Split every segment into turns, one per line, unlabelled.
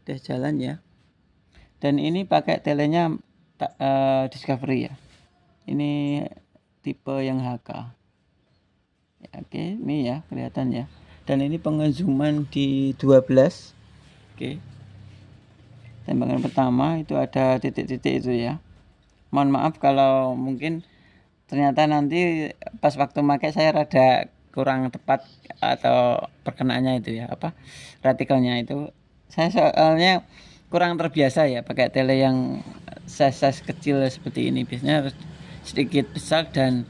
udah jalan ya. Dan ini pakai telenya Discovery ya. Ini tipe yang HK ya. Oke, ini ya kelihatan ya. Dan ini pengezuman di 12. Oke, tembakan pertama itu ada titik-titik itu ya. Mohon maaf kalau mungkin ternyata nanti pas waktu pakai saya rada kurang tepat atau perkenaannya itu ya, apa retikelnya itu. Saya soalnya kurang terbiasa ya pakai tele yang size kecil seperti ini. Biasanya harus sedikit besar dan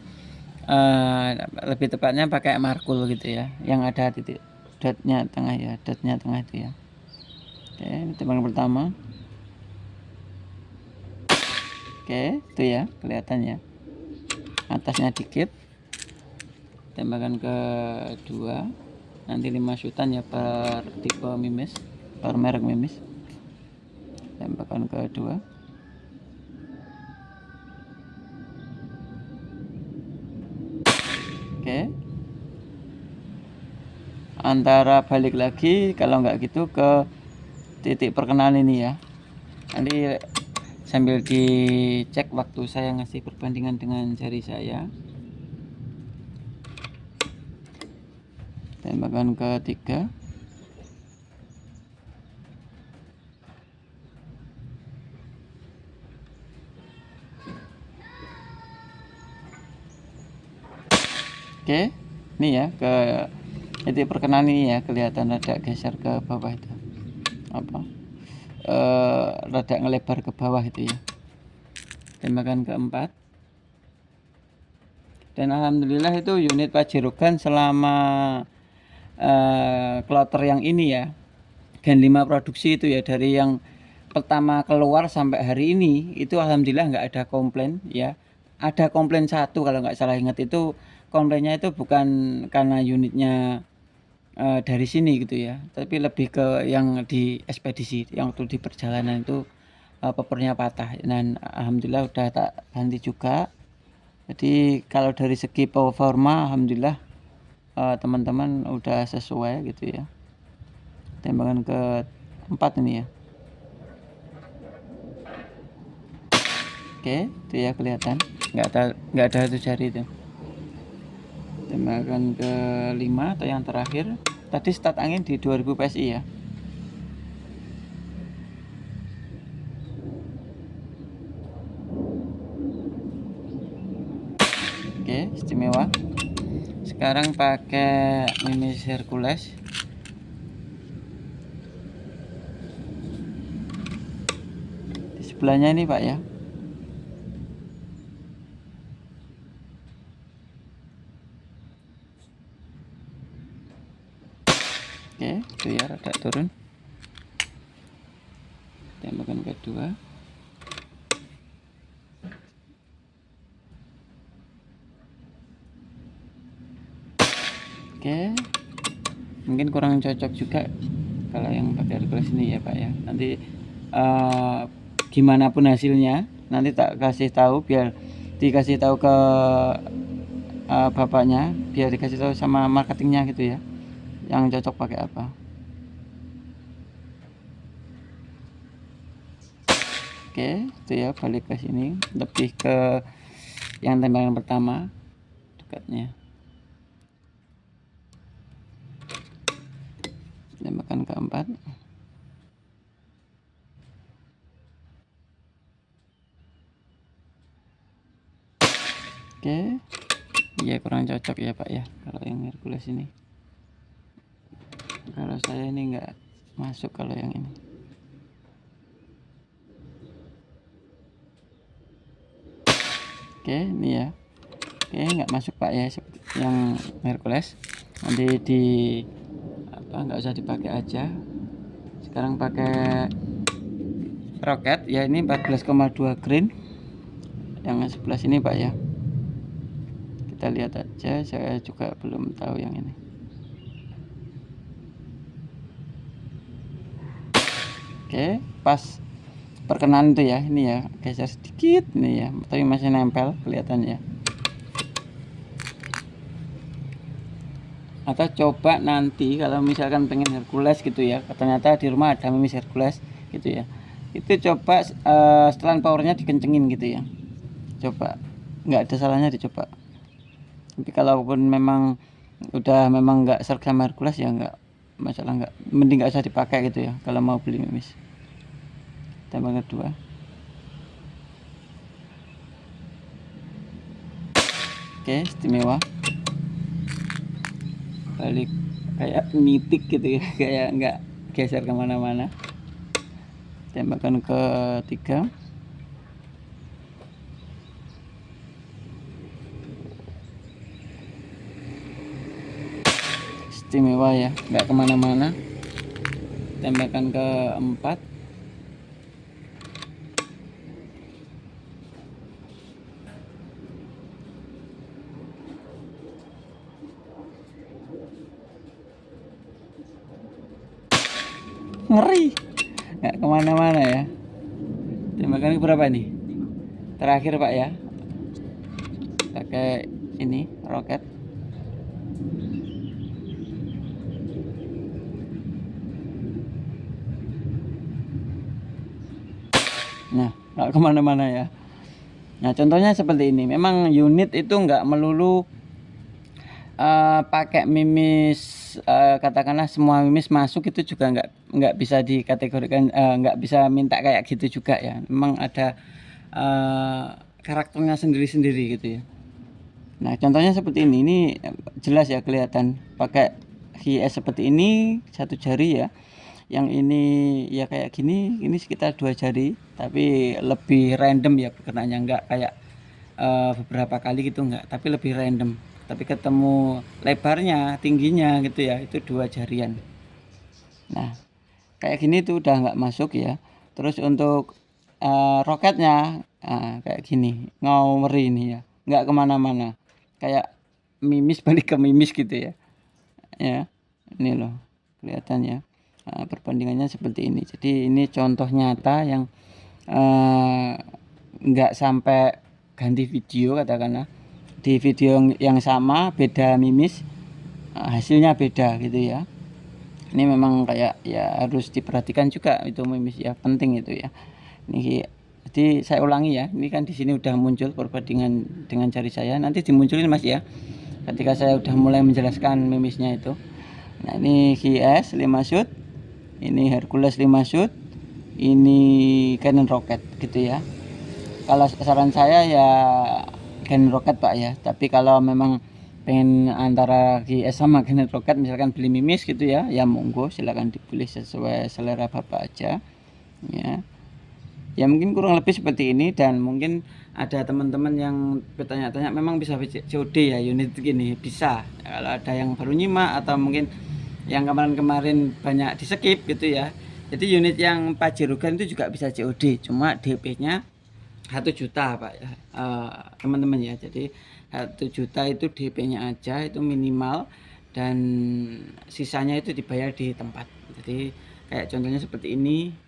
lebih tepatnya pakai markul gitu ya, yang ada titik dotnya tengah ya, dotnya tengah itu ya. Oke, ini tembakan pertama. Oke, itu ya kelihatan ya, atasnya dikit. Tembakan kedua nanti 5 shootan ya per tipe mimis, per merek mimis. Tembakan kedua. Oke, antara balik lagi kalau nggak gitu ke titik perkenalan ini ya. Nanti sambil dicek waktu saya ngasih perbandingan dengan jari saya. Tembakan ketiga. Oke, ini ya ke titik perkenalan ini ya, kelihatan rada geser ke bawah itu, apa rada ngelebar ke bawah itu ya. Tembakan keempat. Dan alhamdulillah itu unit Pajerogan selama kloter yang ini ya, Gen 5 produksi itu ya, dari yang pertama keluar sampai hari ini itu alhamdulillah nggak ada komplain ya. Ada komplain satu kalau nggak salah ingat, itu komplainnya itu bukan karena unitnya dari sini gitu ya, tapi lebih ke yang di ekspedisi, yang waktu di perjalanan itu pepernya patah, dan alhamdulillah udah tak ganti juga. Jadi kalau dari segi performa alhamdulillah teman-teman udah sesuai gitu ya. Tembakan keempat ini ya. Oke, itu ya kelihatan, nggak ada itu jari itu. Tembakan kelima atau yang terakhir, tadi start angin di 2000 PSI ya. Oke, istimewa. Sekarang pakai mimis Hercules. Di sebelahnya ini Pak ya. Oke, itu ya rada turun. Tembakan kedua. Oke, mungkin kurang cocok juga kalau yang pakai Hercules ini ya Pak ya. Nanti gimana pun hasilnya nanti tak kasih tahu, biar dikasih tahu ke bapaknya, biar dikasih tahu sama marketingnya gitu ya, yang cocok pakai apa. Oke, itu ya balik ke sini, lebih ke yang tembakan pertama dekatnya. Tembakan keempat. Oke, ya kurang cocok ya Pak ya kalau yang Hercules ini. Kalau saya ini nggak masuk kalau yang ini. Oke, ini ya. Oke, nggak masuk Pak ya yang Hercules. Nanti di apa, nggak usah dipakai aja. Sekarang pakai roket ya, ini 14,2 grain. Yang sebelah sini Pak ya. Kita lihat aja, saya juga belum tahu yang ini. Oke, pas perkenalan itu ya, ini ya geser sedikit nih ya, tapi masih nempel kelihatan ya. Atau coba nanti kalau misalkan pengen Hercules gitu ya, ternyata di rumah ada mimis Hercules gitu ya, itu coba setelan powernya dikencengin gitu ya, coba, nggak ada salahnya dicoba. Tapi kalaupun memang udah memang nggak serg sama Hercules ya nggak masalah, nggak, mending nggak usah dipakai gitu ya kalau mau beli mimis. Tembakan kedua, oke, istimewa, balik kayak nitik gitu ya, kayak nggak geser kemana-mana. Tembakan ketiga, istimewa ya, nggak kemana-mana. Tembakan keempat, ngeri, nggak kemana-mana ya. Tembakan berapa nih? Terakhir Pak ya, pakai ini roket. Nah, nggak kemana-mana ya. Nah, contohnya seperti ini. Memang unit itu nggak melulu pakai mimis, katakanlah semua mimis masuk itu juga nggak bisa dikategorikan, nggak bisa minta kayak gitu juga ya. Memang ada karakternya sendiri-sendiri gitu ya. Nah, contohnya seperti ini jelas ya kelihatan pakai HIS seperti ini, satu jari ya. Yang ini ya kayak gini, ini sekitar 2 jari, tapi lebih random ya perkenaannya, nggak kayak beberapa kali gitu, nggak, tapi lebih random. Tapi ketemu lebarnya, tingginya gitu ya, itu 2 jarian. Nah, kayak gini tuh udah nggak masuk ya. Terus untuk roketnya kayak gini, ngaweri ini ya, nggak kemana-mana, kayak mimis balik ke mimis gitu ya. Ya, ini loh kelihatannya. Perbandingannya seperti ini. Jadi ini contoh nyata yang nggak sampai ganti video, katakanlah di video yang sama beda mimis, hasilnya beda gitu ya. Ini memang kayak ya harus diperhatikan juga itu mimis ya, penting itu ya. Ini jadi saya ulangi ya, ini kan di sini udah muncul perbandingan dengan jari saya, nanti dimunculin Mas ya ketika saya udah mulai menjelaskan mimisnya itu. Nah, ini GS 5 shoot, ini Hercules 5 shoot, ini Canon Rocket gitu ya. Kalau saran saya ya Canon Rocket Pak ya, tapi kalau memang pengen antara GS sama Canon Rocket, misalkan beli mimis gitu ya, ya monggo silakan dipilih sesuai selera Bapak aja ya. Ya mungkin kurang lebih seperti ini, dan mungkin ada teman-teman yang bertanya-tanya memang bisa COD ya unit gini, bisa. Kalau ada yang baru nyimak atau mungkin yang kemarin-kemarin banyak di skip gitu ya, jadi unit yang Pajero itu juga bisa COD, cuma DP-nya 1 juta Pak ya, teman-teman ya. Jadi 1 juta itu DP-nya aja, itu minimal, dan sisanya itu dibayar di tempat. Jadi kayak contohnya seperti ini,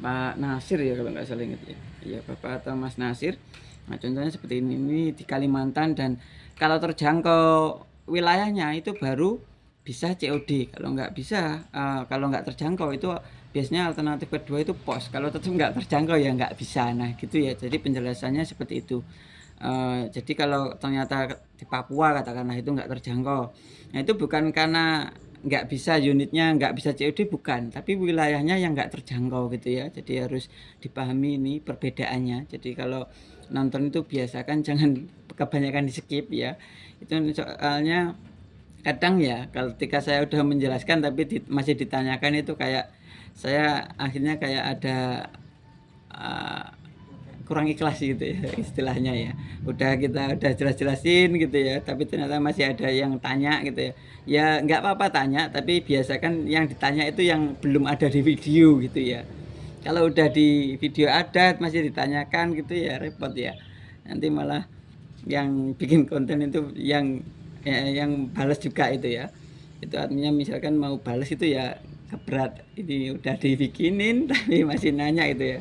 Pak Nasir ya kalau nggak salah ingat ya, iya Bapak atau Mas Nasir. Nah, contohnya seperti ini di Kalimantan, dan kalau terjangkau wilayahnya itu baru bisa COD. Kalau nggak bisa, kalau nggak terjangkau itu biasanya alternatif kedua itu pos. Kalau tetap nggak terjangkau ya nggak bisa. Nah gitu ya, jadi penjelasannya seperti itu. Jadi kalau ternyata di Papua katakanlah itu nggak terjangkau, nah itu bukan karena nggak bisa unitnya, nggak bisa COD, bukan, tapi wilayahnya yang nggak terjangkau gitu ya. Jadi harus dipahami ini perbedaannya. Jadi kalau nonton itu biasakan jangan kebanyakan di skip ya, itu soalnya kadang ya ketika saya udah menjelaskan tapi masih ditanyakan, itu kayak saya akhirnya kayak ada kurang ikhlas gitu ya istilahnya ya. Kita udah jelas-jelasin gitu ya, tapi ternyata masih ada yang tanya gitu ya. Ya nggak apa-apa tanya, tapi biasakan yang ditanya itu yang belum ada di video gitu ya. Kalau udah di video ada masih ditanyakan gitu ya, repot ya. Nanti malah yang bikin konten itu yang balas juga itu ya. Itu artinya misalkan mau balas itu ya keberat, ini udah dibikinin tapi masih nanya itu ya.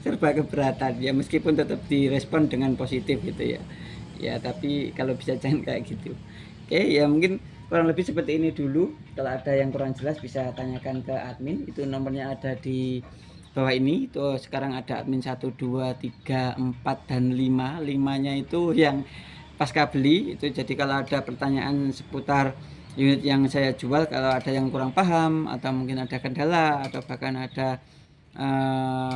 serba keberatan ya, meskipun tetap direspon dengan positif gitu ya. Ya tapi kalau bisa jangan kayak gitu. Oke ya, mungkin kurang lebih seperti ini dulu. Kalau ada yang kurang jelas bisa tanyakan ke admin, itu nomornya ada di bawah ini. Itu sekarang ada admin 1, 2, 3, 4 dan 5. 5-nya itu yang pasca beli itu. Jadi kalau ada pertanyaan seputar unit yang saya jual, kalau ada yang kurang paham atau mungkin ada kendala atau bahkan ada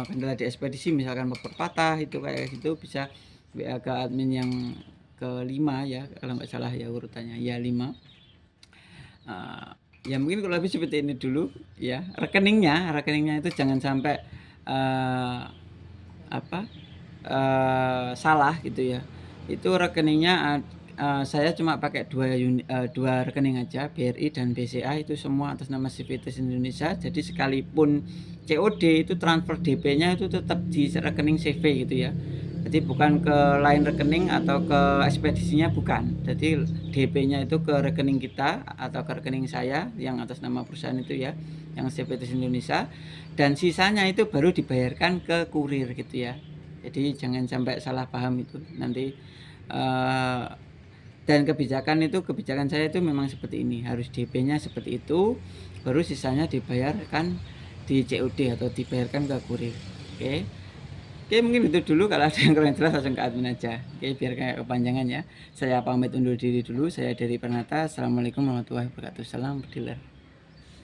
kendala di ekspedisi, misalkan motor patah, itu kayak gitu, bisa WA ke admin yang kelima ya, kalau nggak salah ya urutannya ya 5. Ya mungkin kalau lebih seperti ini dulu ya. Rekeningnya itu jangan sampai salah gitu ya. Itu rekeningnya saya cuma pakai dua rekening aja, BRI dan BCA, itu semua atas nama Civitas Indonesia. Jadi sekalipun COD itu transfer DP-nya itu tetap di rekening CV gitu ya. Jadi bukan ke lain rekening atau ke ekspedisinya, bukan. Jadi DP-nya itu ke rekening kita atau ke rekening saya yang atas nama perusahaan itu ya, yang Civitas Indonesia, dan sisanya itu baru dibayarkan ke kurir gitu ya. Jadi jangan sampai salah paham itu nanti. Dan kebijakan saya itu memang seperti ini, harus DP-nya seperti itu, baru sisanya dibayarkan di COD atau dibayarkan ke kurir. Oke. Oke, mungkin itu dulu. Kalau ada yang kurang jelas langsung ke admin aja. Oke, biar kayak kepanjangan ya. Saya pamit undur diri dulu. Saya dari Pranata. Assalamualaikum warahmatullahi wabarakatuh. Salam dealer.